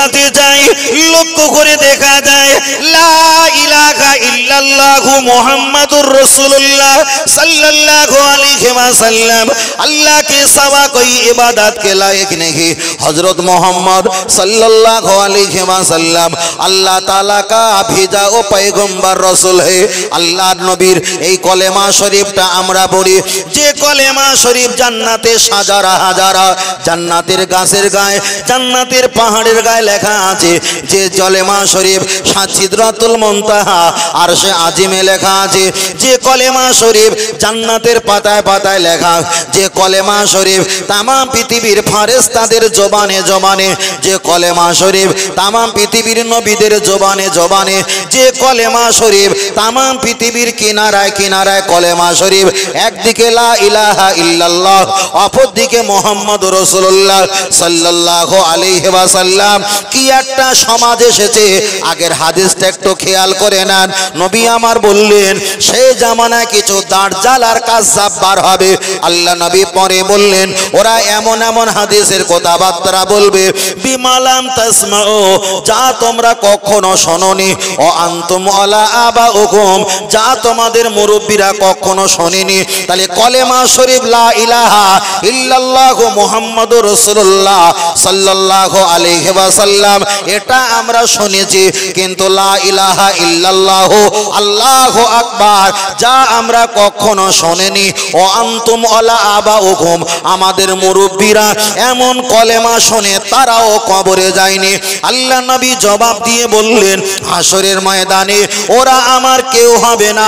বোঝাতে চাই, লক্ষ্য করে দেখা যায় লা ইলাহা ইল্লাল্লাহু মুহাম্মাদুর রাসূলুল্লাহ সাল্লাল্লাহু আলাইহি ওয়াসাল্লাম अल्लाह के सवा कोई इबादत के लायक नहीं। हजरत मोहम्मद सल्लल्लाहु अलैहि वसल्लम अल्लाह ताला का भेजा ओ पैगम्बर रसूल है। अल्लाह नबीर এই কলেমা শরীফটা আমরা পড়ি, যে কলেমা শরীফ জান্নাতে হাজারা হাজারা জান্নাতের গাছের গায়ে, জান্নাতের পাহাড়ের গায়ে লেখা আছে, যে কলেমা শরীফ সিদরাতুল মুনতাহা আরশে আজিমে লেখা আছে, যে কলেমা শরীফ জান্নাতের পাতায় পাতায় লেখা, যে কলেমা শরীফ তামাম পৃথিবীর ফেরেশতাদের জবানে জবানে, যে কলেমা শরীফ তামাম পৃথিবীর নবীদের জবানে জবানে, যে কলেমা শরীফ তামাম পৃথিবীর কিনারায় কিনারায় কলেমা শরীফ, একদিকে লা ইলাহা ইল্লাল্লাহ, অপরদিকে মুহাম্মদুর রাসূলুল্লাহ সাল্লাল্লাহু আলাইহি ওয়াসাল্লাম। কি একটা সমাজ এসেছে, আগের হাদিসটা একটু খেয়াল করে নেন। নবী আমার বললেন সেই জামানায় কিছু দাজ্জাল আর কাযযাব বার হবে। আল্লাহ নবী পরে বললেন ওরা এমন এমন হাদিসের কথাবার্তা বলবে বিমালাম তাসমাউ, যা তোমরা কখনো শোনোনি, ও আনতুম আলা আবাউকুম, যা তোমাদের মুরব্বীরা কখনো শোনেনি। তাহলে কলেমা শরীফ লা ইলাহা ইল্লাল্লাহু মুহাম্মাদুর রাসূলুল্লাহ সাল্লাল্লাহু আলাইহি ওয়াসাল্লাম এটা আমরা শুনেছি, কিন্তু লা ইলাহা ইল্লাল্লাহু আল্লাহু আকবার যা আমরা কখনো শোনেনি, ও আনতুম আলা আবাউকুম, আমাদের মুরব্বীরা এমন কলেমা শোনে তারাও কবরে যায়নি। আল্লাহ নবী জবাব দিয়ে বললেন হাসরের ময়দানে ওরা আমার কেউ হবে না,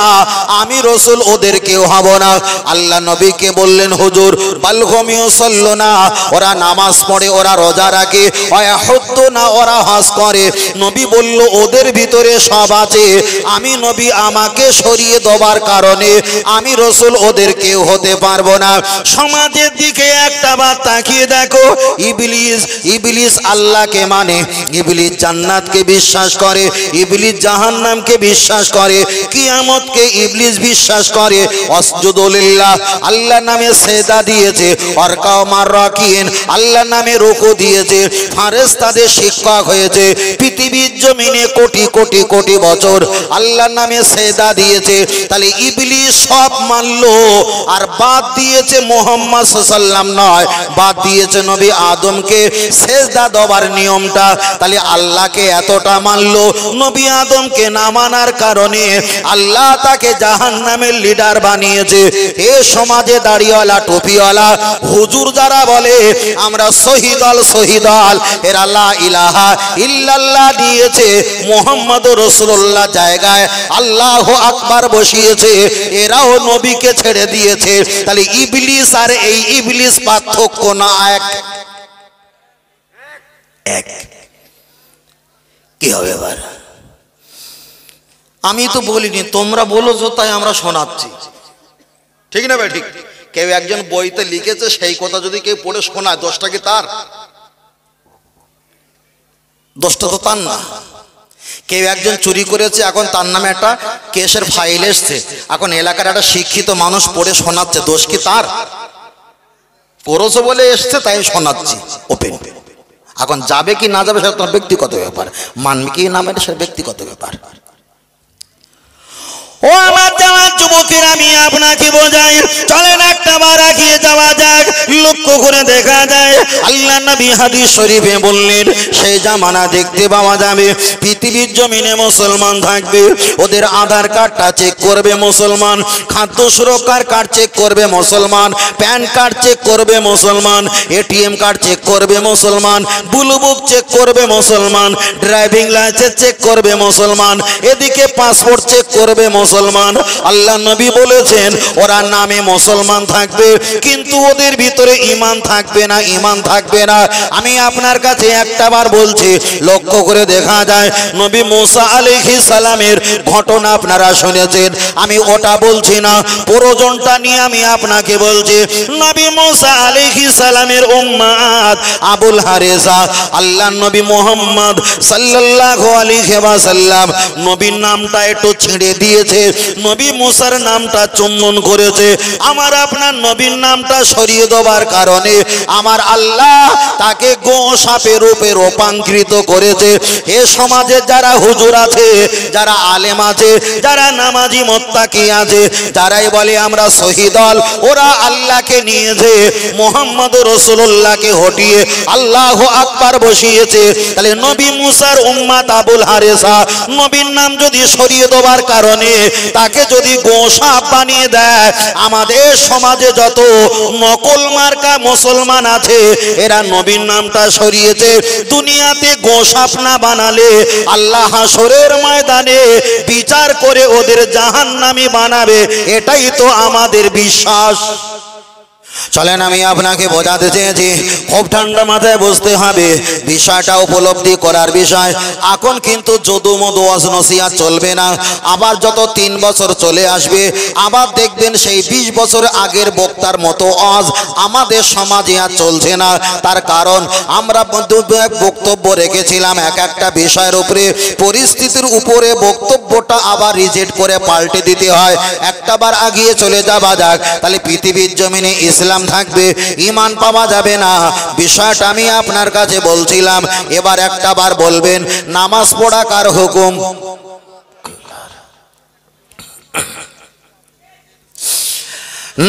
আমি রাসূল ওদের কেউ হব না। আল্লাহ নবীকে বললেন হুজুর বালগমিও সল্লো না, ওরা নামাজ পড়ে, ওরা রোজা রাখে, ওয়াহুদ্দু না, ওরা হজ করে। নবী বলল ওদের ভিতরে সব আছে, আমি নবী আমাকে সরিয়ে দেবার কারণে আমি রাসূল ওদের কেউ হতে পারবো না। সমাজের দিকে একটা বার তাকিয়ে দেখো, ইবলিস ইবলিস আল্লাহকে মানে, ইবলিস জান্নাতকে বিশ্বাস করে, ইবলিস জাহান্নামকে বিশ্বাস করে, কিয়ামতকে ইবলিস বিশ্বাস করে। আসজুদু লিল্লাহ আল্লাহর নামে সেজদা দিয়েছে, ওয়ারকাউ মার রাকিন আল্লাহর নামে রুকু দিয়েছে, ফেরেশতাদের শিক্ষক হয়েছে, পৃথিবীর জমিনে কোটি কোটি কোটি বছর আল্লাহর নামে সেজদা দিয়েছে। তাহলে ইবলিস সব মানলো আর বাদ দিয়েছে মুহাম্মদ সাল্লাল্লাহু আলাইহি ওয়াসাল্লাম নয়, বাদ দিয়েছে নবী আদমকে সেজদা দেওয়ার নিয়মটা। তাহলে আল্লাহকে এতটা মানলো, নবী আদমকে না মানার কারণে আল্লাহ তাকে জাহান্নামের লিডার বানিয়েছে। এ সমাজে দাড়িওয়ালা টুপিওয়ালা হুজুর যারা বলে আমরা শহীদল শহীদল, এরা লা ইলাহা ইল্লাল্লাহ দিয়েছে, মুহাম্মদুর রাসূলুল্লাহ জায়গায় আল্লাহু আকবার বসিয়েছে, এরাও নবীকে ছেড়ে দিয়েছে। তাহলে ইবলিস আর এই ইবলিস পার্থক্য না এক এক। কি হবে এবার? আমি তো বলিনি, তোমরা বলেছো তাই আমরা শোনাচ্ছি, ঠিক না ভাই? ঠিক। কেউ একজন বইতে লিখেছে সেই কথা যদি কেউ পড়ে শোনায়, দোষটা কি তার? দোষটা তো তার না। কেউ একজন চুরি করেছে, এখন তার নামে একটা কেসের ফাইল এসছে, এখন এলাকার একটা শিক্ষিত মানুষ পড়ে শোনাচ্ছে, দোষ কি তার? করেছো বলে এসছে তাই শোনাচ্ছি ওপেন। এখন যাবে কি না যাবে সেটা তোমার ব্যক্তিগত ব্যাপার, মানবে কি না মানে সেটা ব্যক্তিগত ব্যাপার। ও আমার জামাত যুবকের আমি আপনাকে বোঝাই, চলেন একটা বার এগিয়ে যাওয়া যাক। লক্ষ্য করে দেখা যায় আল্লাহ নবী হাদিস শরীফে বললেন সেই জামানা দেখতে পাওয়া যাবে পৃথিবীর জমিনে মুসলমান থাকবে, ওদের আধার কার্ডটা চেক করবে মুসলমান, খাদ্য সুরক্ষার কার্ড চেক করবে মুসলমান, প্যান কার্ড চেক করবে মুসলমান, এটিএম কার্ড চেক করবে মুসলমান, ব্লু বুক চেক করবে মুসলমান, ড্রাইভিং লাইসেন্স চেক করবে মুসলমান, এদিকে পাসপোর্ট চেক করবে মুসলমান। আল্লাহ নবী বলেছেন ওরা নামে মুসলমান থাকবে কিন্তু ওদের ভিতরে ঈমান থাকবে না, ঈমান থাকবে না। আমি আপনার কাছে একটা বার বলছি, লক্ষ্য করে দেখা যায় নবী মুসা আলাইহিস সালামের ঘটনা আপনারা শুনেছেন। আমি ওটা বলছি না, প্রয়োজনটা নিয়ে আমি আপনাকে বলছি। নবী মুসা আলাইহিস সালামের উম্মত আবুল হারেসা আল্লাহর নবী মুহাম্মদ সাল্লাল্লাহু আলাইহি ওয়াসাল্লাম নবীর নামটা একটু ছেড়ে দিয়েছে, নবী মুসার নামটা চুম্বন করেছে। আমার আপনার নবীর নামটা সরিয়ে দেওয়ার কারণে আমার আল্লাহ তাকে গোসাপে রূপে রূপান্তরিত করেছে। এ সমাজে যারা হুজুর আছে, যারা আলেম আছে, যারা নামাজি মুত্তাকি আছে, যারাই বলে আমরা শহীদ দল, ওরা আল্লাহকে নিয়েছে, মুহাম্মদ রাসূলুল্লাহকে হটিয়ে আল্লাহু আকবার বসিয়েছে। তাহলে নবী মুসার উম্মত আবুল হারেসা নবীর নাম যদি সরিয়ে দেওয়ার কারণে তাকে যদি গোসাপ বানিয়ে দেয়, আমাদের সমাজে যত নকল মার্কা মুসলমান আছে এরা নবীর নামটা সরিয়েছে। দুনিয়াতে গোসাপ না বানালে আল্লাহ হাসরের ময়দানে বিচার করে ওদের জাহান্নামী বানাবে, এটাই তো আমাদের বিশ্বাস। চলেন আমি আপনাকে বোঝাতে চেয়েছি, খুব ঠান্ডা মাথায় বুঝতে হবে, বিষয়টা উপলব্ধি করার বিষয়। এখন কিন্তু যদু মধু ওয়াজ নসিহত চলবে না। আবার যত 3 বছর চলে আসবে আবার দেখবেন সেই 20 বছর আগের বক্তার মতো ওয়াজ আমাদের সমাজে আর চলছে না। তার কারণ আমরা বক্তব্য রেখেছিলাম এক একটা বিষয়ের উপরে, পরিস্থিতির উপরে বক্তব্যটা আবার রিজেক্ট করে পাল্টে দিতে হয়। একটাবার আগিয়ে চলে যাওয়া যাক, তাহলে পৃথিবীর জমিনে ইসলাম থাকবে, ঈমান পাওয়া যাবে না। বিষয়টা আমি আপনার কাছে বলছিলাম। এবার একটা বার বলবেন নামাজ পড়া কার হুকুম?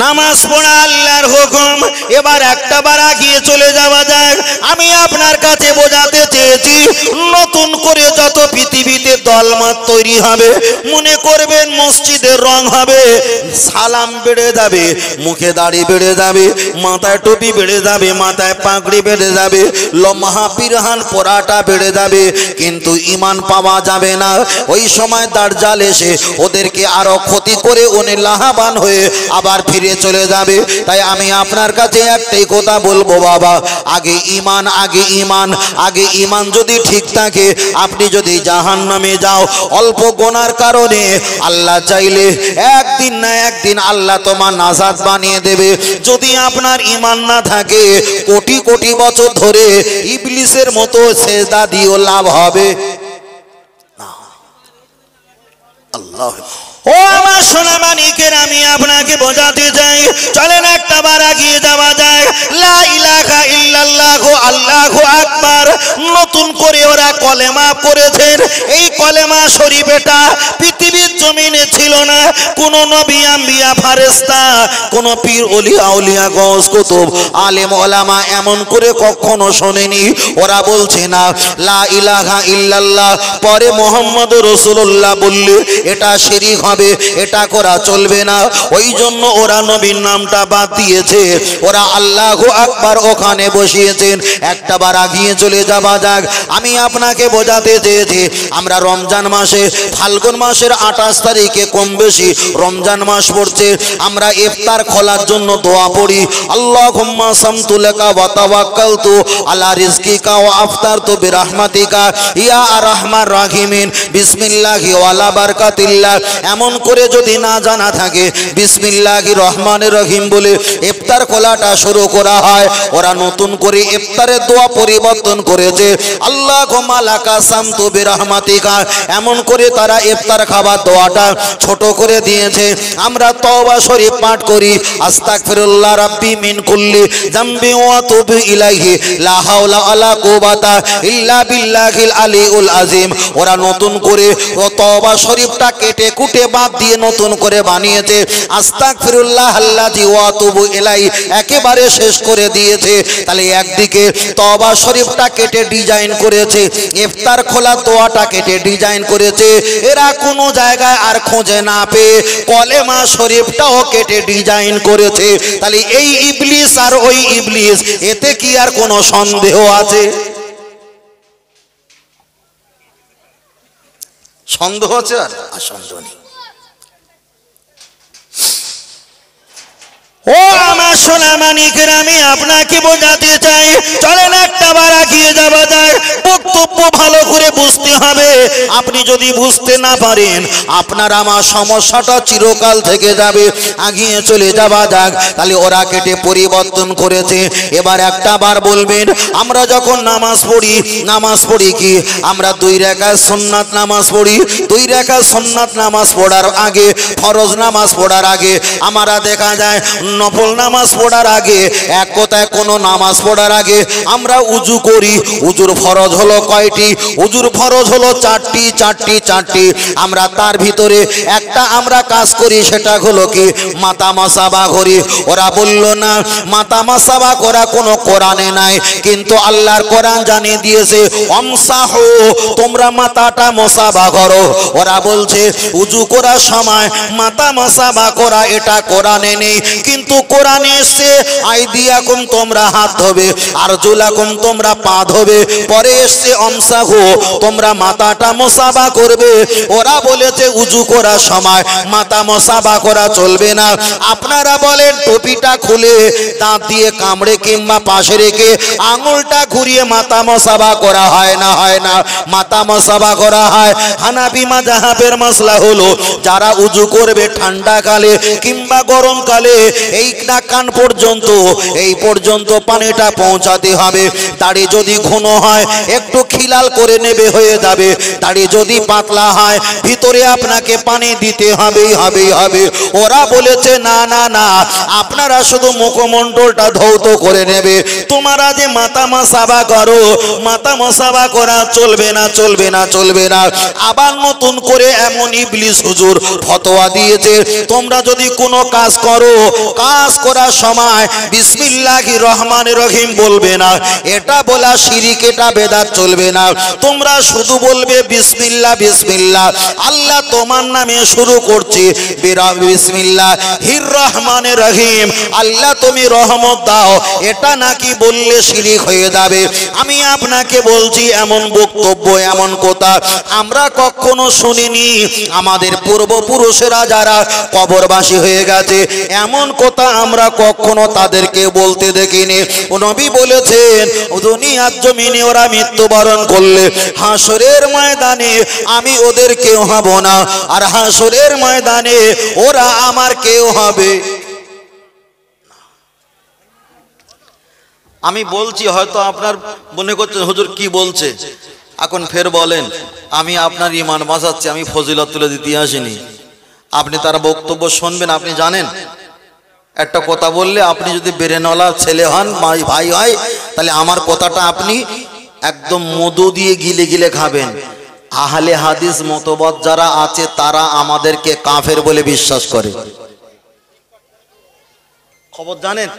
নামাজ পড়া আল্লাহর হুকুম। এবার একটা বার আগিয়ে চলে যাওয়া যাক। আমি আপনার কাছে বোঝাতে চেয়েছি, নতুন করে যত পৃথিবীতে দলমত তৈরি হবে, মনে করবেন মসজিদের রং হবে, সালাম বেড়ে যাবে, মুখে দাড়ি বেড়ে যাবে, মাথায় টুপি বেড়ে যাবে, মাথায় পাগড়ি বেড়ে যাবে, লম্হা পিরহান পরাটা বেড়ে যাবে, কিন্তু ঈমান পাওয়া যাবে না। ওই সময় দাজ্জাল এসে ওদেরকে আরো ক্ষতি করে উনি লাহাবান হয়ে আবার ফিরে চলে যাবে। তাই আমি আপনার কাছে একটাই কথা বলবো, বাবা আগে ঈমান, আগে ঈমান, আগে ঈমান যদি ঠিক থাকে, আপনি যদি জাহান্নামে যাও অল্প গুনার কারণে, আল্লাহ চাইলে একদিন না একদিন আল্লাহ তোমার নাজাত বানিয়ে দেবে। যদি আপনার ঈমান না থাকে কোটি কোটি বছর ধরে ইবলিসের মতো সেজদা দিও লাভ হবে না। আল্লাহ ও আমার সোনা মানিকের, আমি আপনাকে বোঝাতে চাই, চলেন একটা বার আগিয়ে যাওয়া যায়। লা ইলাহা ইল্লাল্লাহু আল্লাহু আকবার নতুন করে ওরা কলেমা করেছেন। এই কলেমা শরীফটা পৃথিবীর জমিনে ছিল না। কোন নবী, আম্বিয়া, ফেরেশতা, কোন পীর, ওলিয়া, আউলিয়া, গওস, কুতুব, আলেম, ওলামা এমন করে কখনো শোনেনি। ওরা বলছে না লা ইলাহা ইল্লাল্লাহ পরে মুহাম্মদুর রাসূলুল্লাহ বললে এটা শিরক হবে, এটা করা চলবে না। ওই জন্য ওরা নবীর নামটা বাদ দিয়েছে, ওরা আল্লাহু আকবার ওখানে বসিয়েছেন। একটা বার আগিয়ে চলে যাওয়া যাক। আমি আপনাকে বোঝাতে চেয়েছি, আমরা রমজান মাসে, ফাল্গুন মাসের 28 তারিখে কম বেশি রমজান মাস পড়ছে, আমরা ইফতার খোলার জন্য দোয়া পড়ি, আল্লাহুম্মা সামতু লাকা ওয়া তাওয়াক্কালতু আলা রিজকিকা ওয়া আফতারতু বিরহমাতিকা ইয়া আরহামার রাহিমিন বিসমিল্লাহি ওয়া লা বারাকাতিল্লাহ। এমন করে যদি না জানা থাকে বিসমিল্লাহির রহমানির রহিম বলে ইফতার খোলাটা শুরু করা হয়, ওরা নতুন করে ইফতারের দোয়া পরিবর্তন করেছে, আল্লাহুম্মা লাকা সামতু বিরহমাতিকা। এমন করে তারা ইফতার খাবার দোয়াটা ছোট করে দিয়েছে। আমরা তওবা শরীফ পাঠ করি, আস্তাগফিরুল্লাহ রাব্বি মিন কুল্লি যামবি ওয়া আতুবু ইলাইহি লা হাওলা ওয়ালা কুওয়াতা ইল্লা বিল্লাহিল আলিউল আযীম। ওরা নতুন করে তওবা শরীফটা কেটে কুটে বাদ দিয়ে নতুন করে বানিয়েছে, আস্তাগফিরুল্লাহ আল্লাযী ওয়া আতুবু ইলাইহি একেবারে শেষ করে দিয়েছে। তাহলে একদিকে তওবা শরীফটা কেটে ডিজাইন করেছে, ইফতার খোলা দোয়াটা কেটে ডিজাইন করেছে, এরা কোনো জায়গায় আর খুঁজে না পেয়ে কলেমা শরীফটাও কেটে ডিজাইন করেছে। তাহলে এই ইবলিস আর ওই ইবলিস, এতে কি আর কোনো সন্দেহ আছে? সন্দেহ আছে? আর সন্দেহ নেই। ও আমার সোনা মানিকের, আমি আপনাকে বোঝাতে চাই, চলেন একটা বার আগিয়ে যাওয়া যায়। বক্তব্য ভালো করে বুঝতে হবে, আপনি যদি বুঝতে না পারেন আপনার আমার সমস্যাটা চিরকাল থেকে যাবে, আগিয়ে চলে যাওয়া যাক। তাহলে ওরা কেটে পরিবর্তন করেছে। এবার একটা বার বলবেন, আমরা যখন নামাজ পড়ি কি আমরা 2 রাকাত সুন্নাত নামাজ পড়ি। 2 রাকাত সুন্নাত নামাজ পড়ার আগে, ফরজ নামাজ পড়ার আগে আমরা দেখা যায় নফল নামাজ পড়ার আগে, এক কথায় কোনো নামাজ পড়ার আগে আমরা উজু করি। উজুর ফরজ হলো কয়টি? উজুর ফরজ হলো 4টি। আমরা তার ভিতরে একটা আমরা কাজ করি, সেটা হলো কি মাথা মাসাবা করি। ওরা বলল না, মাথা মাসাবা করা কোনো কোরআনে নাই, কিন্তু আল্লাহর কোরআন জানিয়ে দিয়েছে আমসাহু, তোমরা মাথাটা মাসাবা করো। ওরা বলছে উজু করার সময় মাথা মাসাবা করা এটা কোরআনে নেই, কিন্তু কোরআনে এসে আইদিয়াকুম তোমরা হাত ধোবে, আরজুলাকুম তোমরা পা ধোবে, পরে এসে আমসাহু তোমরা মাথাটা মাসাবা করবে। ওরা বলেছে উজু করার সময় মাথা মাসাবা করা চলবে না। আপনারা বলেন টুপিটা খুলে দাঁত দিয়ে কামড়ে কিংবা পাশে রেখে আঙুলটা ঘুরিয়ে মাথা মাসাবা করা হয় না? হয় না, মাথা মাসাবা করা হয়। হানাফি মাযহাবের মাসলা হলো যারা উজু করবে ঠান্ডাকালে কিংবা গরমকালে এই কান পর্যন্ত, এই পর্যন্ত পানিটা পৌঁছাতে হবে। দাড়ি যদি ঘন হয় একটু খিলাল করে নেবে, হয়ে যাবে। দাড়ি যদি পাতলা হয় ভিতরে আপনাকে পানি দিতে হবে। ওরা বলেছে না না না, আপনারা শুধু মুখমণ্ডলটা ধৌত করে নেবে, তোমরা যে মাথা মাসাবা করো, মাথা মাসাবা করা চলবে না। আবার নতুন করে এমন ইবলিস হুজুর ফতোয়া দিয়েছে, তোমরা যদি কোনো কাজ করো, কাজ করার সময় বিসমিল্লাহির রহমানির রহিম বলবে না, এটা বলা শিরিক, এটা বেদাত চলবে না। তোমরা শুধু বলবে বিসমিল্লাহ বিসমিল্লাহ, আল্লাহ তোমার নামে শুরু করছি, বিসমিল্লাহির রহমানির রহিম, আল্লাহ তুমি রহমত দাও। এটা নাকি বললে শিরিক হয়ে যাবে। আমি আপনাকে বলছি এমন বক্তব্য, এমন কথা আমরা কখনো শুনিনি। আমাদের পূর্বপুরুষেরা যারা কবরবাসী হয়ে গেছে, এমন কথা আমরা কখনো তাদেরকে বলতে দেখিনি। নবী বলেছেন দুনিয়ার জমিনে ওরা মৃত্যুবরণ করলে হাসরের ময়দানে আমি ওদের কেউ হব না, আর হাসরের ময়দানে ওরা আমার কেউ হবে। আমি বলছি, হয়তো আপনার মনে করছেন হুজুর কি বলছে, এখন ফের বলেন আমি আপনার ঈমান বাঁচাচ্ছি, আমি ফজিলত তুলে দিতে আসিনি। আপনি তার বক্তব্য শুনবেন। আপনি জানেন একটা কথা বললে আপনি যদি বেরেনওয়ালা ছেলে হন, ভাই হয়, তাহলে আমার কথাটা আপনি একদম মধু দিয়ে গিলে গিলে খাবেন। আহলে হাদিস মতবাদ যারা আছে তারা আমাদেরকে কাফের বলে বিশ্বাস করে। খবর জানেন?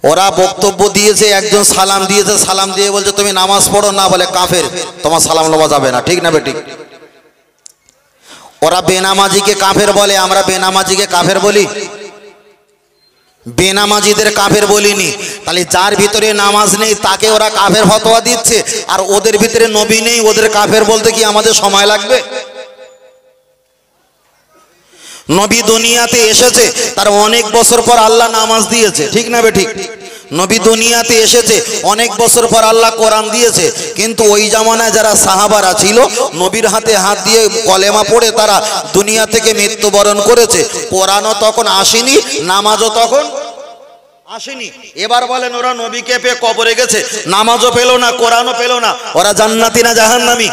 ওরা বক্তব্য দিয়েছে, একজন সালাম দিয়েছে, সালাম দিয়ে বলছে তুমি নামাজ পড়ো না, বলে কাফের, তোমার সালাম নেওয়া যাবে না। ঠিক না বেঠিক? ওরা বেনামাজিকে কাফের বলে, আমরা বেনামাজিকে কাফের বলি? বেনামাজিদের কাফের বলিনি। তাহলে যার ভিতরে নামাজ নেই তাকে ওরা কাফের ফতোয়া দিচ্ছে, আর ওদের ভিতরে নবী নেই, ওদের কাফের বলতে কি আমাদের সময় লাগবে? নবী দুনিয়াতে এসেছে, তার অনেক বছর পর আল্লাহ নামাজ দিয়েছে। ঠিক না বেঠিক? নবী দুনিয়াতে এসেছে, অনেক বছর পর আল্লাহ কোরআন দিয়েছে, কিন্তু ওই জামানায় যারা সাহাবারা ছিল নবীর হাতে হাত দিয়ে কলেমা পড়ে তারা দুনিয়া থেকে মৃত্যুবরণ করেছে। কোরআনও তখন আসেনি, নামাজও তখন আসেনি। এবার বলেন ওরা নবীকে পেয়ে কবরে গেছে, নামাজও পেল না, কোরআনও পেল না, ওরা জান্নাতি না জাহান্নামী?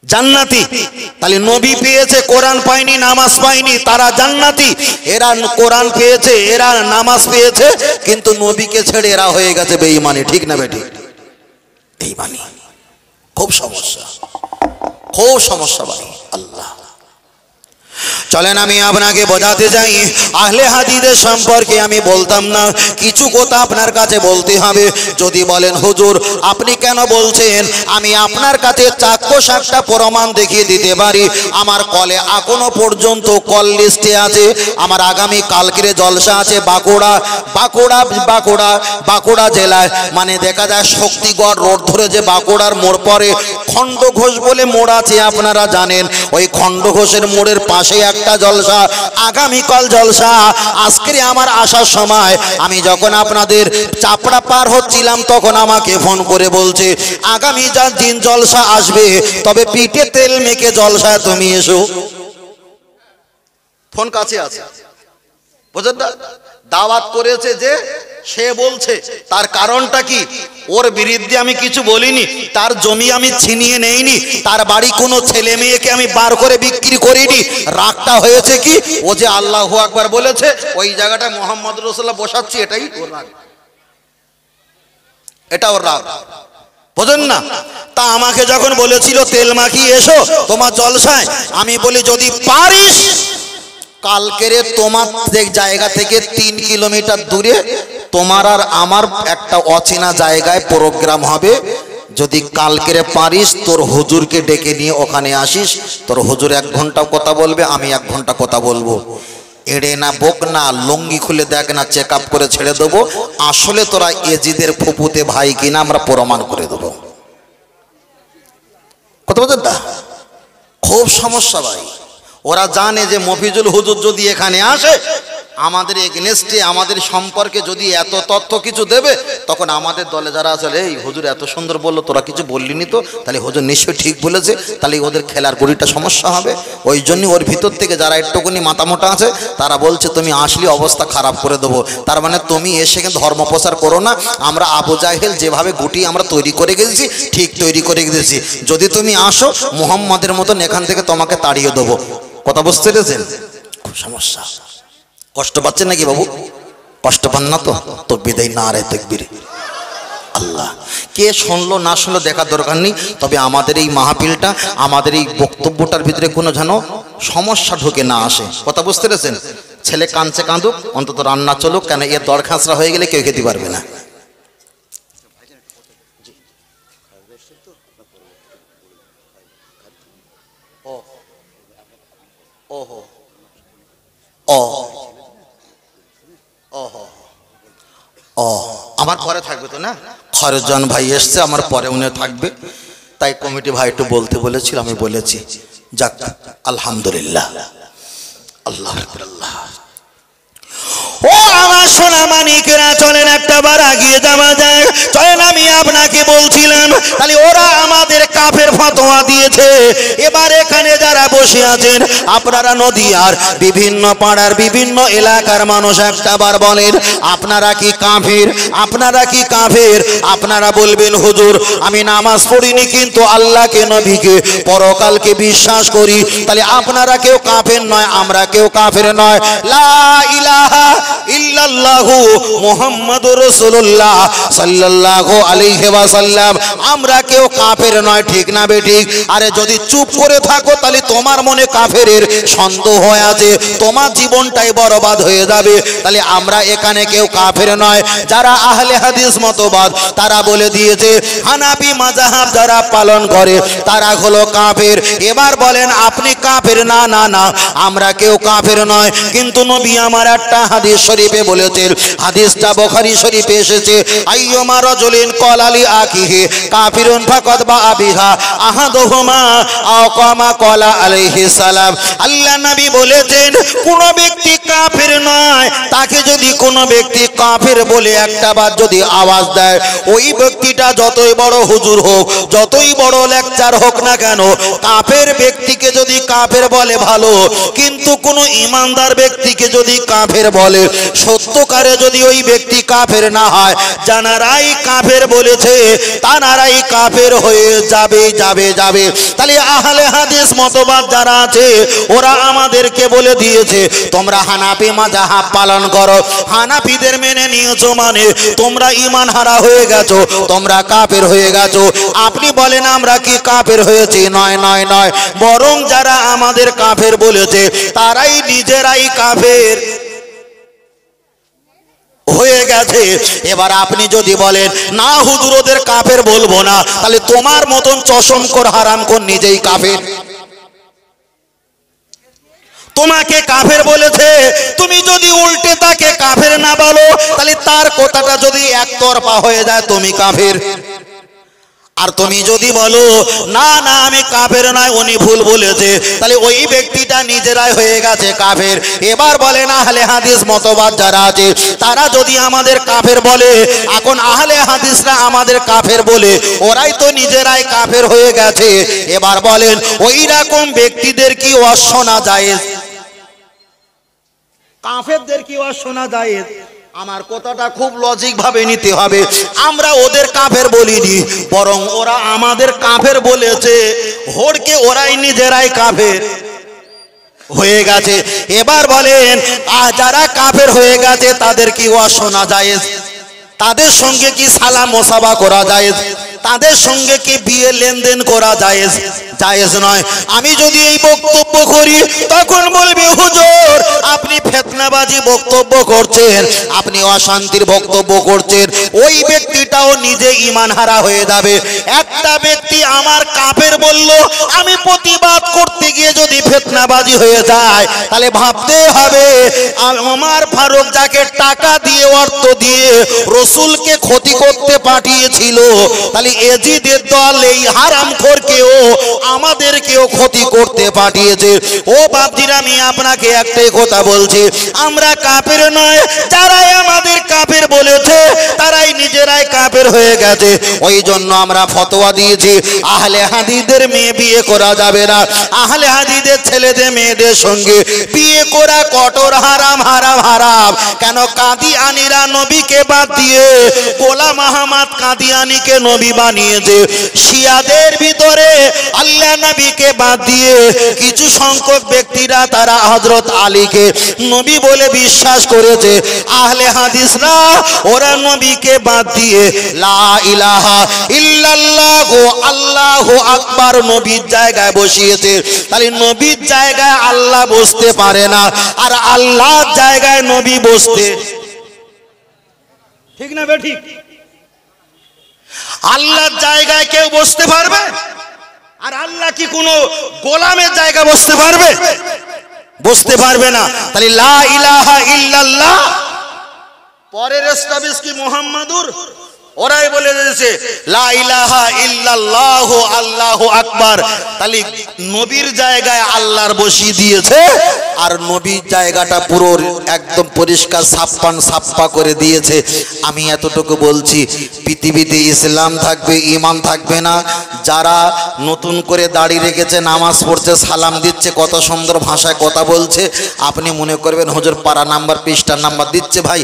জান্নাতি। তাহলে নবী পেয়েছে, কোরআন পায়নি, নামাজ পায়নি, তারা জান্নাতি। এরা কোরআন পেয়েছে, এরা নামাজ পেয়েছে, কিন্তু নবীকে ছেড়ে এরা হয়ে গেছে বেঈমানি। ঠিক না বেঠিক? বেঈমানি খুব সমস্যা, খুব সমস্যা ভাই। আল্লাহ, চলেন আমি আপনাকে বোঝাতে চাই, আহলে হাদিসের সম্পর্কে আমি বলতাম না, কিছু কথা আপনার কাছে বলতে হবে। যদি বলেন হুজুর আপনি কেন বলছেন, আমি আপনার কাছে চাক্ষুষ একটা প্রমাণ দেখিয়ে দিতে পারি। আমার কলে এখনো পর্যন্ত কল লিস্টে আছে, আমার আগামী কালকের জলসা আছে বাঁকুড়া জেলায়, মানে দেখা যায় শক্তিগড় রোড ধরে যে বাঁকুড়ার মোড় পরে খণ্ডঘোষ বলে মোড় আছে, আপনারা জানেন। ওই খণ্ডঘোষের মোড়ের পাশে একটা একটা জলসা, আগামীকাল জলসা। আজকে আমার আসার সময় আমি যখন আপনাদের চাপড়া পার হচ্ছিলাম তখন আমাকে ফোন করে বলছে আগামী যা দিন জলসা আসবে, তবে পিঠে তেল মেখে জলসায় তুমি এসো। ফোন কাছে আছে, বুঝলেন না? দাওয়াত করেছে যে সে বলছে, তার কারণটা কি? ওর বিরুদ্ধে আমি কিছু বলিনি, তার জমি আমি ছিনিয়ে নেইনি, তার বাড়ি কোনো ছেলে মেয়েকে আমি বার করে বিক্রি করিনি। রাগটা হয়েছে কি, ও যে আল্লাহু আকবার বলেছে ওই জায়গাটা মোহাম্মদ রাসূলুল্লাহ বসাচ্ছি, এটাই ওর রাগ, এটা ওর রাগ, বুঝেন না? তা আমাকে যখন বলেছিল তেল মাখিয়ে এসো তোমার জলসায়, আমি বলি যদি পারিস কালকেরে তোমার জায়গা থেকে 3 কিলোমিটার দূরে তোমার আর আমার একটা অচেনা জায়গায় প্রোগ্রাম হবে, যদি কালকেরে পারিস তোর হুজুরকে ডেকে নিয়ে ওখানে আসিস, তোর হুজুর 1 ঘন্টা কথা বলবে, আমি 1 ঘন্টা কথা বলবো। এড়ে না বোক না, লুঙ্গি খুলে দেখ না, চেক আপ করে ছেড়ে দেবো, আসলে তোরা এজিদের ফুপুতে ভাই কিনা আমরা প্রমাণ করে দেবো। কথা বলছেন না? খুব সমস্যা ভাই। ওরা জানে যে মফিজুল হুজুর যদি এখানে আসে আমাদের এগেনস্টে আমাদের সম্পর্কে যদি এত তথ্য কিছু দেবে, তখন আমাদের দলে যারা আছে এই হুজুর এত সুন্দর বললো তোরা কিছু বললিনি তো, তাহলে হুজুর নিশ্চয়ই ঠিক বলেছে, তাহলে ওদের খেলার গড়িটা সমস্যা হবে। ওই জন্যই ওর ভিতর থেকে যারা একটুকুনি মাথা মোটা আছে তারা বলছে তুমি আসলে অবস্থা খারাপ করে দেবো। তার মানে তুমি এসে কিন্তু ধর্ম প্রচার করো না, আমরা আবু জাহেল যেভাবে গুটি আমরা তৈরি করে গেছি ঠিক তৈরি করে গেছি, যদি তুমি আসো মুহাম্মাদের মতন এখান থেকে তোমাকে তাড়িয়ে দেবো। কথা বুঝতে পেরেছেন? খুব সমস্যা। কষ্ট পাচ্ছেন নাকি বাবু? কষ্ট পান না তো? তো বিদায় না রে তাকবীর। আল্লাহ কে শুনলো না শুনলো দেখার দরকার নেই, তবে আমাদের এই মাহফিলটা আমাদের এই বক্তব্যটার ভিতরে কোনো যেন সমস্যা ঢুকে না আসে। কথা বুঝতে পেরেছেন? ছেলে কাঁদছে কাঁদুক, অন্তত রান্না চলুক, কেন এর দর খাঁচড়া হয়ে গেলে কেউ খেতে পারবে না। আমার পরে থাকবে তো না, খরজন ভাই এসছে আমার পরে উনি থাকবে, তাই কমিটি ভাই একটু বলতে বলেছিল, আমি বলেছি। যাক আলহামদুলিল্লাহ। আল্লাহ আল্লাহ। ও আমার সোনা মানিকেরা, চলেন একটা বার আগিয়ে যাওয়া যায়। চলেন, আমি আপনাকে বলছিলাম তাহলে ওরা আমাদের কাফের ফতোয়া দিয়েছে। এবার এখানে যারা বসে আছেন আপনারা নদিয়ার বিভিন্ন পাড়ার বিভিন্ন এলাকার মানুষ একটা বার বলেন আপনারা কি কাফের? আপনারা কি কাফের? আপনারা বলবেন হুজুর আমি নামাজ পড়িনি কিন্তু আল্লাহকে নবীকে পরকালকে বিশ্বাস করি, তাহলে আপনারা কেউ কাফের নয়, আমরা কেউ কাফের নয়। লা ইলাহা ইল্লাল্লাহু মুহাম্মাদুর রাসূলুল্লাহ সাল্লাল্লাহু আলাইহি ওয়াসাল্লাম, আমরা কেউ কাফের নয়, ঠিক না বেঠিক? আরে যদি চুপ করে থাকো তাহলে তোমার মনে কাফেরের সন্দেহ হয়ে আছে, তোমার জীবনটাই বরবাদ হয়ে যাবে। তাহলে আমরা এখানে কেউ কাফের নয়। যারা আহলে হাদিস মতবাদ তারা বলে দিয়েছে হানাফি মাযহাব যারা পালন করে তারা হলো কাফের। এবার বলেন আপনি কাফের? না না না, আমরা কেউ কাফের নয়। কিন্তু নবী আমার একটা হাদিস শরীফে বলেছেন, হাদিসটা বুখারী শরীফে এসেছে, আইয়ুমা রাজুলিন ক্বালা লি আখিহি কাফিরুন ফাকাদ বাআ বিহা আহাদুহুমা আও কামা ক্বালা আলাইহিস সালাম। আল্লাহ নবী বলেছেন কোন ব্যক্তি কাফের নয়, তাকে যদি কোন ব্যক্তি কাফের বলে একটা বার যদি আওয়াজ দেয়, ওই ব্যক্তিটা যতই বড় হুজুর হোক, যতই বড় লেকচার হোক না কেন, কাফের ব্যক্তিকে যদি কাফের বলে ভালো, কিন্তু কোন ইমানদার ব্যক্তিকে যদি কাফের বলে, সত্যকারে যদি ওই ব্যক্তি কাফের না হয়, যারাই কাফের বলেছে তারাই কাফের হয়ে যাবে যাবে যাবে। তাহলে আহলে হাদিস মতবাদ যারা আছে ওরা আমাদেরকে বলে দিয়েছে তোমরা হানাফি মাযহাব পালন করো, হানাফিদের মেনে নিয়েছো মানে তোমরা ঈমান হারা হয়ে গেছো, তোমরা কাফের হয়ে গেছো। আপনি বলেন আমরা কি কাফের হয়েছি? নয় নয় নয়, বরং যারা আমাদের কাফের বলেছে তারাই নিজেরাই কাফের হয়ে গেছে। এবার আপনি যদি বলেন না হুজুর ওদের কাফের বলবো না, তাহলে তোমার মতন চশমখোর হারামখোর নিজেই কাফের। তোমাকে কাফের বলেছে, তুমি যদি উল্টে তাকে কাফের না বলো, তাহলে তার কথাটা যদি একতরফা হয়ে যায় তুমি কাফের। আর তুমি যদি বলো না না আমি কাফের নয়, উনি ভুল বলেছে, তাহলে ওই ব্যক্তিটা নিজেরাই হয়ে গেছে কাফের। এবার বলেন আহলে হাদিস মতবাদ যারা আছে তারা যদি আমাদের কাফের বলে, এখন আহলে হাদিসরা আমাদের কাফের বলে, ওরাই তো নিজেরাই কাফের হয়ে গেছে। এবার বলেন ওই রকম ব্যক্তিদের কি ওয়াজ শোনা জায়েজ? কাফেরদের কি ওয়াজ শোনা জায়েজ? আমার কথাটা খুব লজিক ভাবে নিতে হবে। আমরা ওদের কাফের বলিনি, বরং ওরা আমাদের কাফের বলেছে, হোড়কে ওরাই নিজেরাই কাফের হয়ে গেছে। এবার বলেন যারা কাফের হয়ে গেছে তাদের কি ওয়াজ শোনা জায়েজ? তাদের সঙ্গে কি সালাম মোসাফা করা জায়েজ? তাদের সঙ্গে কি বিয়ে লেনদেন করা জায়েজ? জায়েজ নয়। আমি যদি এই বক্তব্য করি তখন বলবে হুজুর আপনি ফিতনাবাজি বক্তব্য করছেন, আপনি অশান্তির বক্তব্য করছেন। ওই ব্যক্তিটাও নিজে ঈমান হারা হয়ে যাবে। একটা ব্যক্তি আমার কাফের বলল, আমি প্রতিবাদ করতে গিয়ে যদি ফিতনাবাজি হয়ে যায়, তাহলে ভাবতে হবে ওমর ফারুক যাকে টাকা দিয়ে অর্থ দিয়ে রসুলকে ক্ষতি করতে পাঠিয়েছিল, তাহলে এজিদের দল এই হারামখোরকেও আমাদেরকেও ক্ষতি করতে পাঠিয়েছে। ও বাপজিরা, আমি আপনাকে একটাই কথা বলছি, আমরা কাফের নয়, যারাই আমাদের কাফের বলেছে তারাই নিজেরাই কাফের হয়ে গেছে। ওই জন্য আমরা ফতোয়া দিয়েছি আহলে হাদিসদের মেয়ে বিয়ে করা যাবে না, আহলে হাদিসদের ছেলেদের মেয়েদের সঙ্গে বিয়ে করা কঠোর হারাম হারাম হারাম। কেন? কাদিয়ানীরা নবীকে বাদ দিয়ে গোলাম আহমদ কাদিয়ানীকে নবী বানিয়েছে। শিয়াদের ভিতরে আল্লাহ নবীকে বাদ দিয়ে কিছু সংখ্যক ব্যক্তিরা তারা হযরত আলীকে নবী বলে বিশ্বাস করেছে। আহলে হাদিসরা ওরা নবীকে বাদ দিয়ে লা ইলাহা ইল্লাল্লাহ আল্লাহু আকবার নবীর জায়গায় বসিয়েছে। তাহলে নবীর জায়গায় আল্লাহ বসতে পারে না, আর আল্লাহর জায়গায় নবী বসতে, ঠিক না বে ঠিক? আল্লাহর জায়গায় কেউ বসতে পারবে? আর আল্লাহ কি কোনো গোলামের জায়গায় বসতে পারবে? বসতে পারবে না। তাহলে লা ইলাহা ইল্লাল্লাহ পরের এস্টাবলিশ কি মুহাম্মাদুর, ওরাই বলে দিয়েছে লা ইলাহা ইল্লাল্লাহ আল্লাহু আকবার। তাহলে নবীর জায়গায় আল্লাহর বসিয়ে দিয়েছে, আর নবীর জায়গাটা পুরো একদম পরিষ্কার সাপ্পা করে দিয়েছে। আমি এতটুকু বলছি, পৃথিবীতে ইসলাম থাকবে, ঈমান থাকবে না। যারা নতুন করে দাড়ি রেখেছে, নামাজ পড়ছে, সালাম দিচ্ছে, কত সুন্দর ভাষায় কথা বলছে, আপনি মনে করবেন হুজুর পারা নাম্বার পৃষ্ঠার নাম্বার দিচ্ছে। ভাই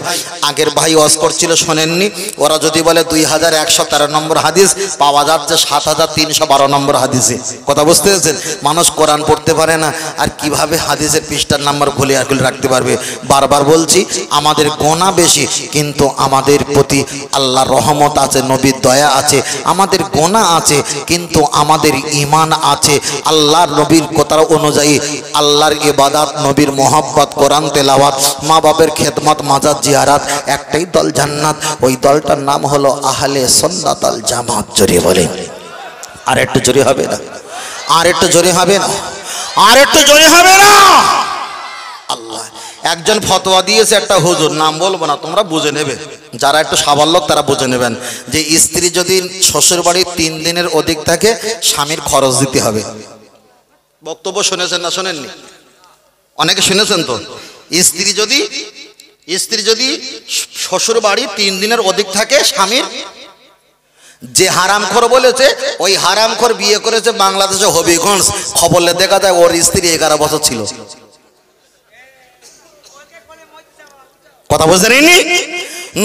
আগের ভাই ওয়াজ করছিল শোনেননি? ওরা যদি বলে 2113 নম্বর হাদিস, পাওয়া যাচ্ছে 7312 নম্বর হাদিসে। কথা বুঝতে পেরেছেন? মানুষ কোরআন পড়তে পারে না, আর কিভাবে হাদিসের পৃষ্ঠার নাম্বার খুলে রাখতে পারবে? বারবার বলছি, আমাদের গোনা বেশি, কিন্তু আমাদের প্রতি আল্লাহর রহমত আছে, নবীর দয়া আছে। আমাদের গোনা আছে, কিন্তু আমাদের ঈমান আছে। আল্লাহর নবীর কথা অনুযায়ী আল্লাহর ইবাদত, নবীর মোহাব্বত, কোরআন তেলাওয়াত, মা বাবার খেদমত, মাজার জিয়ারাত। একটাই দল জান্নাত, ওই দলটার নাম হলো আহলে সুন্নাত ওয়াল জামাত। জোরে বলে, আর একটু জোরে হবে না? আর একটু জোরে হবে না? আর একটু জোরে হবে না? আল্লাহ একজন ফতোয়া দিয়েছে, একটা হুজুর, নাম বলবো না, তোমরা বুঝে নেবে, যারা একটু সাবাল্যক তারা বুঝে নেবেন, যে স্ত্রী যদি শ্বশুর বাড়ি 3 দিনের অধিক থাকে স্বামীর খরচ দিতে হবে। বক্তব্য শুনেছেন না শোনেননি? অনেকে শুনেছেন তো। স্ত্রী যদি শ্বশুর বাড়ি 3 দিনের অধিক থাকে স্বামীর, যে হারামখোর বলেছে, ওই হারামখোর বিয়ে করেছে বাংলাদেশে হবিগঞ্জ। খবরে দেখা যায় ওর স্ত্রী 11 বছর ছিল। কথা বুঝলেননি?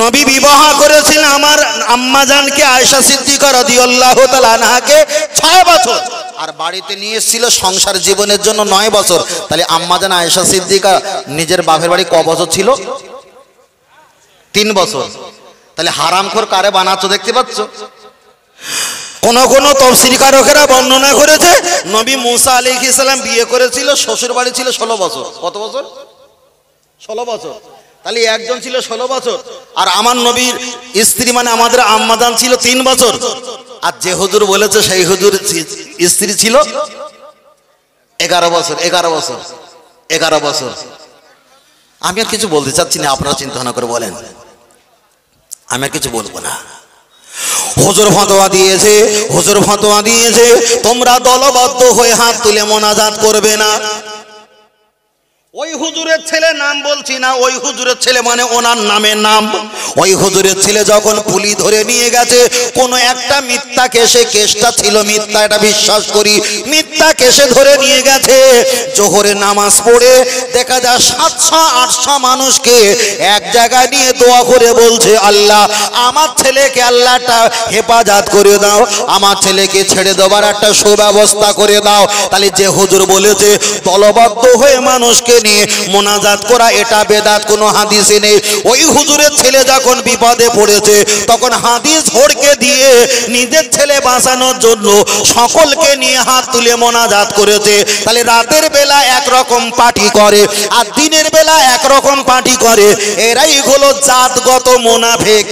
নবী বিবাহ করেছেন আমার আম্মা জানকে আয়েশা সিদ্দিকা রাদিয়াল্লাহু তাআলা আনহাকে 6 বছর, আর বাড়িতে নিয়ে এসেছিল সংসার জীবনের জন্য 9 বছর। তাহলে আম্মা জান আয়েশা সিদ্দিকা নিজের বাপের বাড়ি ক বছর ছিল? 3 বছর। তাহলে হারামখোর কারে বানাচ্ছো দেখতে পাচ্ছ? কোন কোন তাফসীরকারকেরা বর্ণনা করেছে নবী মুসা আলাইহিস সালাম বিয়ে করেছিল, শ্বশুর বাড়ি ছিল 16 বছর। কত বছর? 16 বছর। তাহলে একজন ছিল 16 বছর, আর আমার নবীর স্ত্রী মানে আমাদের আম্মাজান ছিল 3 বছর। আর যে হুজুর বলেছে সেই হুজুর স্ত্রী ছিল 11 বছর। 11 বছর। আমি আর কিছু বলতে চাচ্ছি না, আপনারা চিন্তা ভাবনা করে বলেন, আমি আর কিছু বলবো না। হুজুর ফতোয়া দিয়েছে তোমরা দলবদ্ধ হয়ে হাত তুলে মোনাজাত করবে না। ওই হুজুরের ছেলে, নাম বলছি না, ওই হুজুরের ছেলে মানে ওনার নামের নাম। ওই হুজুরের ছেলে যখন পুলিশ ধরে নিয়ে গেছে কোনো একটা মিথ্যা কেসে, কেসটা ছিল মিথ্যা, এটা বিশ্বাস করি, মিথ্যা কেসে ধরে নিয়ে গেছে। জোহরের নামাজ পড়ে দেখা যায় 700-800 মানুষকে এক জায়গায় নিয়ে দোয়া করে বলছে, আল্লাহ আমার ছেলেকে আল্লাহটা হেফাজত করে দাও, আমার ছেলেকে ছেড়ে দেওয়ার একটা সুব্যবস্থা করে দাও। তাহলে যে হুজুর বলেছে দলবদ্ধ হয়ে মানুষকে নিয়ে মোনাজাত করা, এটা বেদাত, কোনো হাদিসে নেই। ওই হুজুরের ছেলে যখন বিপদে পড়েছে তখন হাদিস হড়কে দিয়ে নিজের ছেলে বাঁচানোর জন্য সকলকে নিয়ে হাত তুলে মোনাজাত করেছে। তাহলে রাতের বেলা একরকম পার্টি করে আর দিনের বেলা একরকম পার্টি করে, এরাই হলো জাতগত মুনাফিক।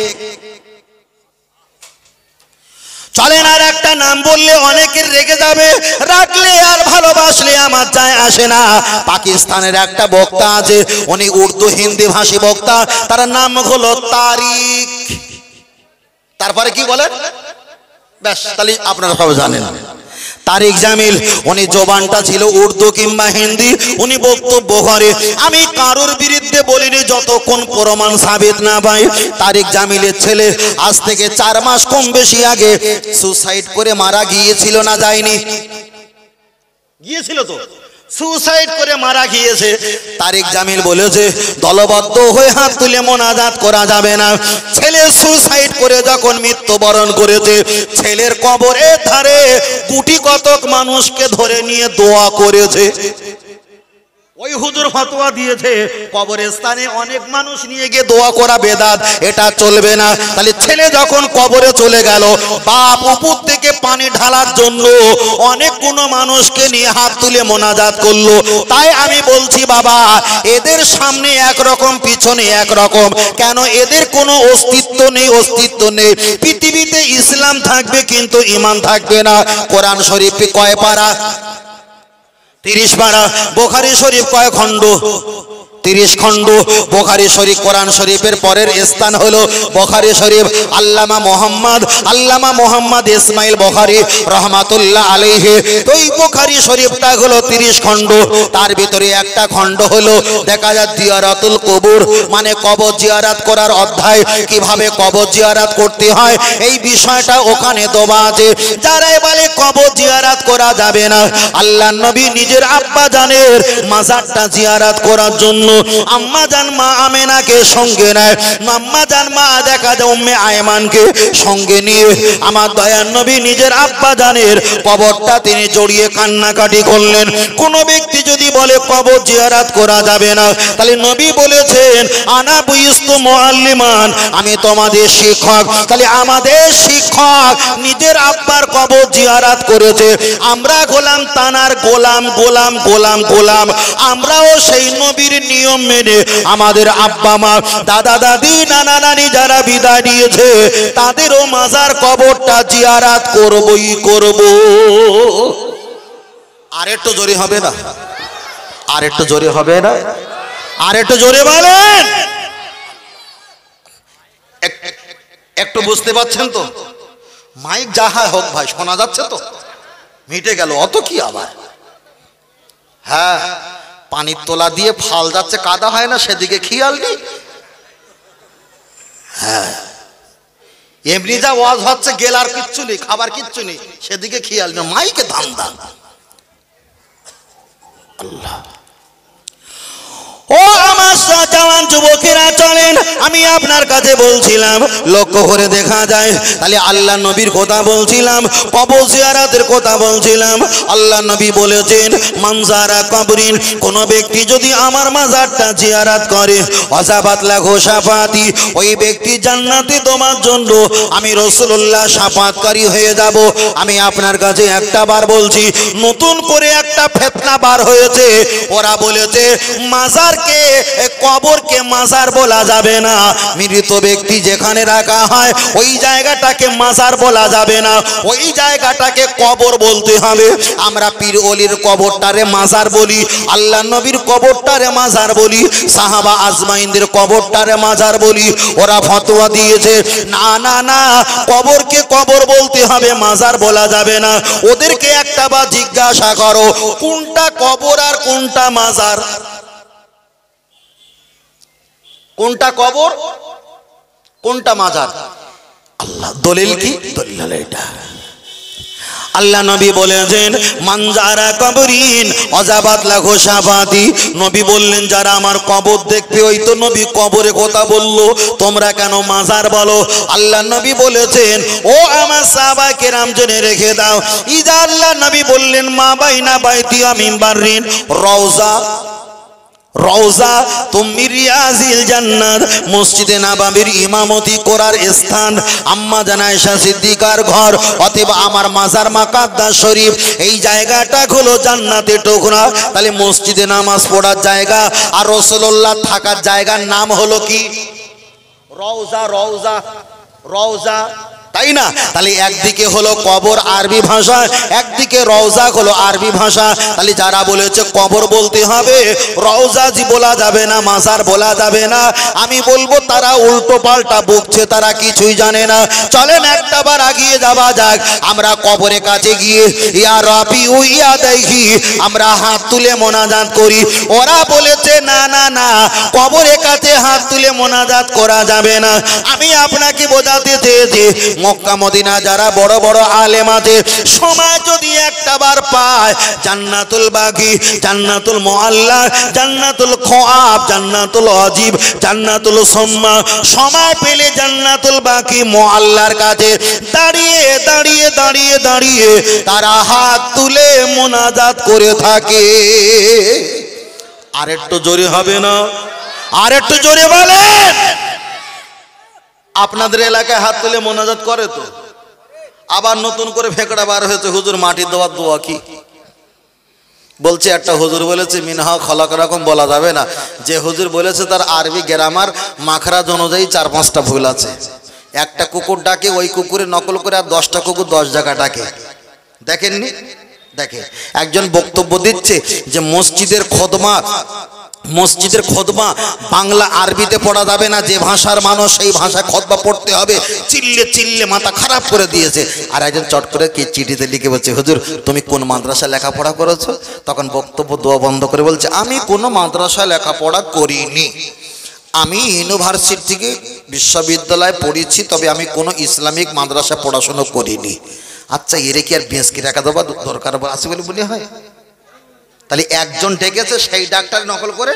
চলেন আর একটা নাম বললে অনেকের রেগে যাবে, রাখলে আর ভালোবাসলে আমার যায় আসে না। পাকিস্তানের একটা বক্তা আছে, উনি উর্দু হিন্দি ভাষী বক্তা, তার নাম হলো তারিক। তারপরে কি বলেন ব্যাস, তাহলে আপনারা সব জানেন তারিক জামিল। উনি জবানটা ছিল উর্দু কিংবা হিন্দি, উনি বক্তব্য করে। আমি কারোর বিরুদ্ধে বলিনি যতক্ষণ প্রমাণ সাবিত না পাই। তারিক জামিলের ছেলে আজ থেকে 4 মাস কম বেশি আগে সুসাইড করে মারা গিয়েছিল না যায়নি? গিয়েছিল তো, সুসাইড করে মারা গিয়েছে। তারিক জামিল বলেছে দলবদ্ধ হয়ে হাত তুলে মোনাজাত করা যাবে না। ছেলে সুসাইড করে যখন মৃত্যুবরণ করেছে, ছেলের কবরের ধারে কোটি কতক মানুষকে ধরে নিয়ে দোয়া করেছে। ওই হুজুর ফতোয়া দিয়েছে কবরস্থানে অনেক মানুষ নিয়ে গিয়ে দোয়া করা বেদাত, এটা চলবে না। তাহলে ছেলে যখন কবরে চলে গেল, বাপ উপর থেকে পানি ঢালার জন্য অনেকগুলো মানুষকে নিয়ে হাত তুলে মোনাজাত করলো। তাই আমি বলছি বাবা, এদের সামনে একরকম পিছনে একরকম, কেন এদের কোনো অস্তিত্ব নেই। পৃথিবীতে ইসলাম থাকবে কিন্তু ঈমান থাকবে না। কোরআন শরীফ কয় পারা? 30 পারা। বুখারী শরীফ কয় খণ্ড? 30 খণ্ড। বুখারী শরীফ কোরআন শরীফের পরের স্থান হলো বুখারী শরীফ। আল্লামা মোহাম্মদ ইসমাইল বুখারী রহমাতুল্লাহ আলাইহি, ওই বুখারী শরীফটা হলো 30 খণ্ড। তার ভিতরে একটা খণ্ড হলো দেখা যায় জিয়ারাতুল কবর, মানে কবর জিয়ারাত করার অধ্যায়, কিভাবে কবর জিয়ারাত করতে হয় এই বিষয়টা ওখানে দেওয়া আছে। যারাই বলে কবর জিয়ারাত করা যাবে না, আল্লাহর নবী নিজের আব্বা জানের মাজারটা জিয়ারাত করার জন্য আম্মা জান মা আমেনাকে সঙ্গে নেয়। আম্মা জান মা দেখা যায় উম্মে আয়মানকে সঙ্গে নিয়ে আমার দয়ার নবী নিজের আব্বা জানের কবরটা তিনি জড়িয়ে কান্নাকাটি করলেন। কোন ব্যক্তি যদি বলে কবর জিয়ারাত করা যাবে না, তাহলে নবী বলেছেন আনা বুইস্তু মুআল্লিমান, আমি তোমাদের শিক্ষক। তাহলে আমাদের শিক্ষক নিজের আব্বার কবর জিয়ারাত করেছে, আমরা গোলাম তানার গোলাম, আমরাও সেই নবীর নিয়ম মেনে আমাদের আব্বা মা দাদা দাদি নানা নানি যারা বিদায় নিয়েছে তাদেরও মাজার কবরটা জিয়ারাত করব। আর একটু জোরে হবে না? আর একটু জোরে হবে না? আর একটু জোরে বলেন। একটু বুঝতে পারছেন তো? মাইক যাহা হোক ভাই, শোনা যাচ্ছে তো? মিটে গেল, অত কি আবার? হ্যাঁ, পানির তোলা দিয়ে ফাল যাচ্ছে, কাদা হয় না, সেদিকে খেয়াল নেই। হ্যাঁ, এমনি যা ওয়াজ হচ্ছে, গেলার কিচ্ছু নেই, খাবার কিচ্ছু নেই, সেদিকে খেয়াল নেই, মাইকে দাম। আল্লাহ, ও আমার জওয়ান যুবকেরা চলেন, আমি আপনার কাছে বলছিলাম লক্ষ্য করে দেখা যায়, তাহলে আল্লাহ নবীর কথা বলছিলাম, কবর জিয়ারাতের কথা বলছিলাম। আল্লাহ নবী বলেছেন মানজারা কবরিন, কোন ব্যক্তি যদি আমার মাজারটা জিয়ারাত করে ওয়াজাবাত লাহু শাফাতি, ওই ব্যক্তি জান্নাতে তোমার জন্য আমি রাসূলুল্লাহ শাফাতকারী হয়ে যাব। আমি আপনার কাছে একটা বার বলছি, নতুন করে একটা ফিতনা বার হয়েছে। ওরা বলেছে মাজার কবরকে মাজার বলা যাবে না। মৃত ব্যক্তি যেখানে রাখা হয় ওই জায়গাটাকে মাজার বলা যাবে না, ওই জায়গাটাকে কবর বলতে হবে। আমরা পীর ওলির কবরটারে মাজার বলি, আল্লাহ নবীর কবরটারে মাজার বলি, সাহাবা আজমাইনদের কবরটারে মাজার বলি। ওরা ফতোয়া দিয়েছে না না না, কবরকে কবর বলতে হবে, মাজার বলা যাবে না। ওদেরকে একটা বার জিজ্ঞাসা করো কোনটা কবর আর কোনটা মাজার, কোনটা কবর কোনটা মাজার? আল্লাহ দলিল কি? দলিল এটা আল্লাহ নবী বলেছেন মানজারা কবরিন অজাবাত লাহু শাফাতি। নবী বললেন যারা আমার কবর দেখবে, ওই তো নবী কবরে কথা বললো, তোমরা কেন মাজার বলো? আল্লাহ নবী বলেছেন ও আমার সাহাবায়ে কেরাম জেনে রেখে দাও, ইজা আল্লাহ নবী বললেন মা বাইনা বাইতি ওয়া মিনবারিন রওজা, রওজা তুমি রিয়াজিল জান্নাত, মসজিদে নববীর ইমামতি করার স্থান, আম্মা জান আয়েশা সিদ্দিকার ঘর, অতএব আমার মাজার মুকাদ্দাস শরীফ এই জায়গাটা হলো জান্নাতের টুকরা। তাহলে মসজিদে নামাজ পড়ার জায়গা আর রাসূলুল্লাহ থাকার জায়গার নাম হলো কি? রওজা। রওজা রওজা, তাই না? তাহলে একদিকে হলো কবর আরবি ভাষা, একদিকে রওজা হলো আরবি ভাষা। তাহলে যারা বলেছে কবর বলতে হবে, রওজা জি বলা যাবে না, মাজার বলা যাবে না, আমি বলবো তারা উল্টো পাল্টা বকছে, তারা কিছুই জানে না। চলেন একটা বার আগিয়ে যাওয়া যাক। আমরা কবরের কাছে গিয়ে ইয়া রাবি ও ইয়া দাইহি আমরা হাত তুলে মোনাজাত করি। ওরা বলেছে না না না, কবরের কাছে হাত তুলে মোনাজাত করা যাবে না। আমি আপনাকে বোঝাতে চেয়েছি মক্কা মদিনা যারা বড় বড় আলেম আছে, সময় যদি একটা বার পায় জান্নাতুল বাকি, জান্নাতুল মুআল্লা, জান্নাতুল খোয়াব, জান্নাতুল আজিব, জান্নাতুল সম্মা, সময় পেলে জান্নাতুল বাকি মুআল্লার কাছে দাঁড়িয়ে দাঁড়িয়ে দাঁড়িয়ে দাঁড়িয়ে তারা হাত তুলে মোনাজাত করে থাকে। আর একটু জোরে হবে না? আর একটু জোরে বলেন। আপনাদের এলাকায় হাত তুলে মোনাজাত করে তো? আবার নতুন করে ফেকড়া বার হয়েছে, হুজুর মাটি দেওয়ার দোয়া কি বলছে। একটা হুজুর বলেছে মিনহা খলাক রকম বলা যাবে না। যে হুজুর বলেছে তার আরবি গ্রামার মাখরাজ অনুযায়ী 4-5টা ভুল আছে। একটা কুকুর ডাকে, ওই কুকুরে নকল করে আর 10টা কুকুর 10 জায়গা ডাকে। দেখেননি? দেখে একজন বক্তব্য দিচ্ছে যে মসজিদের খুতবা বাংলা আরবিতে পড়া যাবে না, যে ভাষার মানুষ সেই ভাষায় খুতবা পড়তে হবে। চিল্লে চিল্লে মাথা খারাপ করে দিয়েছে। আর একজন চট করে কি চিঠিতে লিখে বলছে হুজুর তুমি কোন মাদ্রাসা লেখাপড়া করেছো? তখন বক্তব্য দোয়া বন্ধ করে বলছে আমি কোনো মাদ্রাসা লেখাপড়া করিনি, আমি ইউনিভার্সিটি থেকে বিশ্ববিদ্যালয়ে পড়েছি, তবে আমি কোনো ইসলামিক মাদ্রাসা পড়াশোনা করিনি। আচ্ছা এরে কি আর বেঁচকে রাখা দেওয়া দরকার আছে বলে মনে হয়? তাহলে একজন ডেকেছে, সেই ডাক্তার নকল করে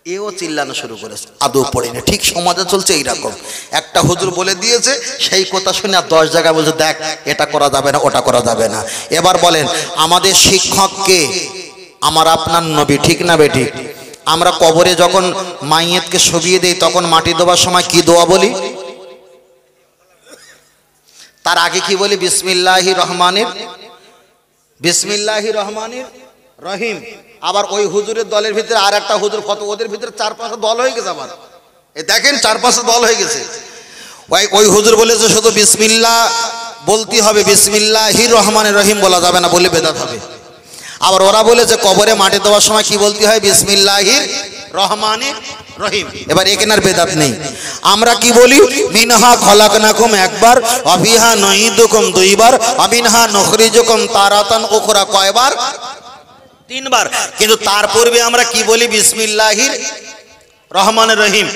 এও চিল্লানো শুরু করেছে, আদৌ পড়েনি। ঠিক সমাজে চলছে এইরকম। একটা হুজুর বলে দিয়েছে, সেই কথা শুনে আর 10 জায়গায় বলছে দেখ এটা করা যাবে না, ওটা করা যাবে না। এবার বলেন আমাদের শিক্ষককে আমার আপনার নবী, ঠিক না বেঠিক? আমরা কবরে যখন মাইয়েতকে শোবিয়ে দেই তখন মাটি দেওয়ার সময় কি দোয়া বলি? তার আগে কি বলি? বিসমিল্লাহির রহমানির রহিম। আবার ওই হুজুরের দলের ভিতরে আর একটা হুজুর কত, ওদের ভিতরে 4-5টা দল হয়ে গেছে। আবার এ দেখেন 4-5টা দল হয়ে গেছে। ওই হুজুর বলেছে শুধু বিসমিল্লাহ বলতে হবে, বিসমিল্লাহির রহমানির রহিম বলা যাবে না, বলে বেদাত হবে। আবার ওরা বলেছে কবরে মাটি দেওয়ার সময় কি বলতে হয়? বিসমিল্লাহির রহমানির রহিম। এবার এখানে আর বেদাত নেই। আমরা কি বলি? মিনহা খলাকনাকুম একবার, অফিহা নুঈদুকুম 2 বার, অমিনহা নুখরিজুকুম তারাতান উখরা কয়বার? 3 বার। কিন্তু তার পূর্বে আমরা কি বলি? বিসমিল্লাহির রহমানির রহিম।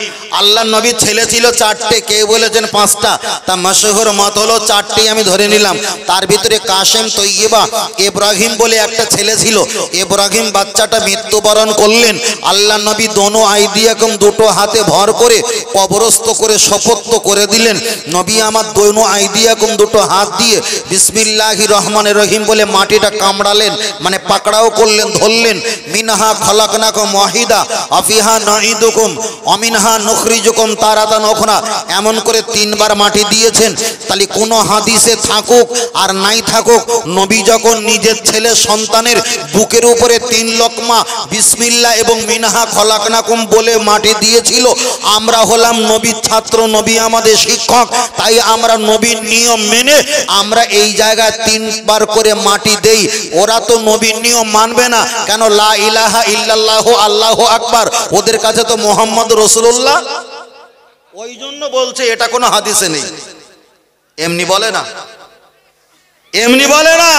আল্লাহর নবীর ছেলে ছিল 4টে, কেউ বলেছেন 5টা, তা মাশহুর মত হলো 4টি আমি ধরে নিলাম। তার ভিতরে কাসেম, তৈয়বা, ইব্রাহিম বলে একটা ছেলে ছিল। ইব্রাহিম বাচ্চাটা মৃত্যুবরণ করলেন। আল্লাহর নবী দোনো আইদিয়াকুম 2টো হাতে ভর করে কবরস্থ করে শপথ করে দিলেন, নবী আমার দোনো আইদিয়াকুম 2টো হাত দিয়ে বিসমিল্লাহির রহমানির রহিম বলে মাটিটা কামড়ালেন, মানে পাকড়াও করলেন, ধরলেন। মিনহা খলাকনাকুম ওয়াহিদা, আফিহা নুঈদুকুম মিনকুম অমিনহা নুখরিজুকুম তারাতান উখরা, এমন করে 3 বার মাটি দিয়েছেন। তাহলে কোনো হাদিসে থাকুক আর নাই থাকুক, নবী যখন নিজের ছেলে সন্তানের বুকের উপরে 3 লোকমা বিসমিল্লাহ এবং মিনহা খলাকনাকুম বলে মাটি দিয়েছিল, আমরা হলাম নবীর ছাত্র, নবী আমাদের শিক্ষক, তাই আমরা নবীর নিয়ম মেনে আমরা এই জায়গায় 3 বার করে মাটি দেই। ওরা তো নবীর নিয়ম মানবে না, কেন? লা ইলাহা ইল্লাল্লাহু আল্লাহু আকবার, ওদের কাছে তো মুহাম্মদ রাসূলুল্লাহ। ওই জন্য বলছে এটা কোনো হাদিসে নেই। এমনি বলে না, এমনি বলে না।